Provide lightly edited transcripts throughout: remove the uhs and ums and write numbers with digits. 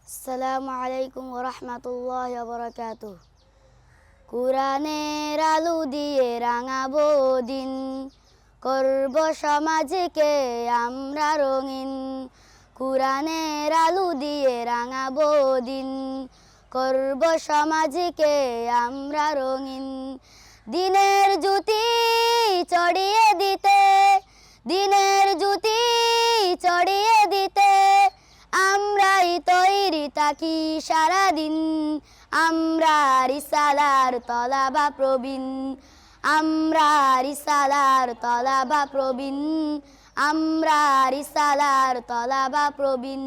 আসসালামু আলাইকুম ওয়া রাহমাতুল্লাহি ওয়া বারাকাতুহু। কুরআনের আলো দিয়ে রাঙাবো দিন, করব সমাজকে আমরা রঙিন। কুরআনের আলো দিয়ে রাঙাবো দিন, করব সমাজকে আমরা রঙিন। দিনের জ্যোতি ছড়িয়ে দিতে, দিনের জ্যোতি ছড়িয়ে দিতে আমরাই তৈরি থাকি সারাদিন। আমরা রিসালার তলাবা প্রবীণ, আমরা রিসালার তলাবা প্রবীণ, আমরা রিসালার তলাবা প্রবীণ।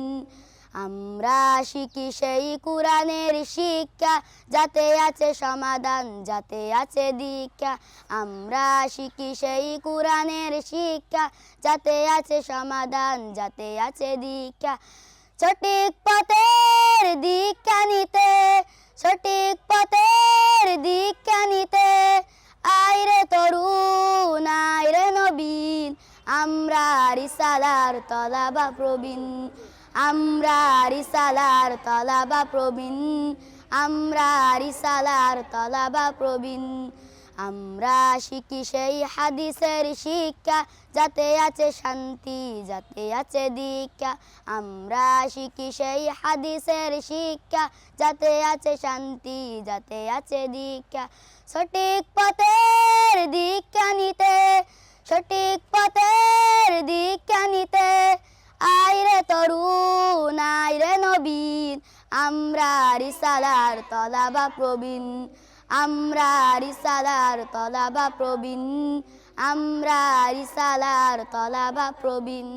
আমরা শিখি সেই কুরআনের শিক্ষা, যাতে আছে সমাধান, যাতে আছে দীক্ষা। আমরা শিখি সেই কুরআনের শিক্ষা, যাতে আছে সমাধান, যাতে আছে দীক্ষা। সঠিক পথের দীক্ষা নিতে, সঠিক পথের দীক্ষা নিতে আইরে তরুণ আইরে নবীন। আমরা রিসালার তলাবা প্রবীণ, আমরা রিসালার তলাবা প্রবীণ, আমরা রিসালার তলাবা প্রবীণ। আমরা শিখি সেই হাদিসের শিক্ষা, যাতে আছে শান্তি, যাতে আছে দীক্ষা। আমরা শিখি সেই হাদিসের শিক্ষা, যাতে আছে শান্তি, যাতে আছে দীক্ষা। সঠিক পথের দীক্ষা নিতে, সঠিক পথের দীক্ষা নিতে আইরে তরুণ আইরে নবীন। আমরা রিসালার তলাবা প্রবীণ, আমরা রিসালার তলাবা প্রবীণ, আমরা রিসালার তলাবা প্রবীণ।